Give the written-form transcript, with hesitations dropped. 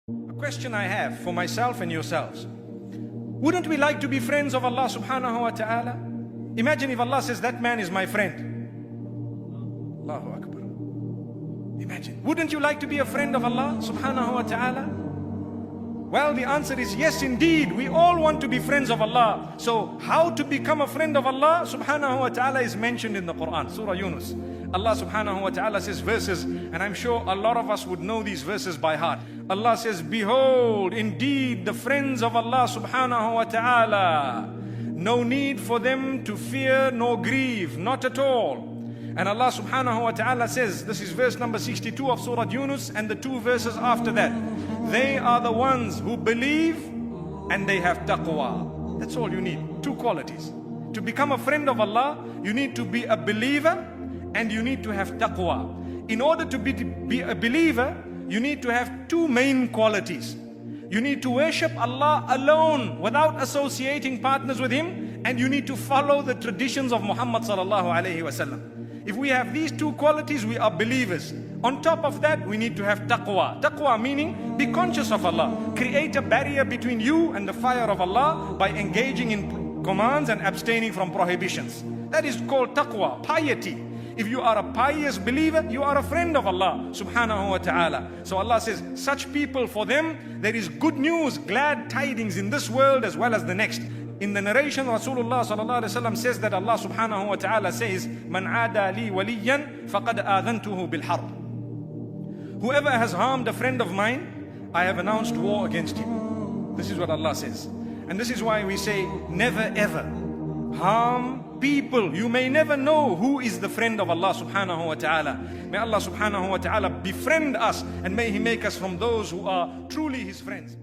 A question I have for myself and yourselves. Wouldn't we like to be friends of Allah subhanahu wa ta'ala? Imagine if Allah says, that man is my friend. Allahu Akbar. Imagine. Wouldn't you like to be a friend of Allah subhanahu wa ta'ala? Well, the answer is yes, indeed. We all want to be friends of Allah. So how to become a friend of Allah subhanahu wa ta'ala is mentioned in the Quran, Surah Yunus. Allah subhanahu wa ta'ala says verses, and I'm sure a lot of us would know these verses by heart. Allah says, behold, indeed the friends of Allah subhanahu wa ta'ala, no need for them to fear nor grieve, not at all. And Allah subhanahu wa ta'ala says, this is verse number 62 of Surah Yunus and the two verses after that, they are the ones who believe and they have taqwa. That's all you need, two qualities. To become a friend of Allah, you need to be a believer and you need to have taqwa. In order to be a believer, you need to have two main qualities. You need to worship Allah alone without associating partners with Him, and you need to follow the traditions of Muhammad sallallahu alaihi wasallam. If we have these two qualities, we are believers. On top of that, we need to have taqwa. Taqwa meaning be conscious of Allah. Create a barrier between you and the fire of Allah by engaging in commands and abstaining from prohibitions. That is called taqwa, piety. If you are a pious believer, you are a friend of Allah subhanahu wa ta'ala. So Allah says, such people, for them, there is good news, glad tidings in this world as well as the next. In the narration, Rasulullah sallallahu alaihi wasallam says that Allah subhanahu wa ta'ala says, Man aada li waliyan faqad adhantuhu bil harb. Whoever has harmed a friend of mine, I have announced war against him. This is what Allah says. And this is why we say, never ever harm people. You may never know who is the friend of Allah subhanahu wa ta'ala. May Allah subhanahu wa ta'ala befriend us, and may He make us from those who are truly His friends.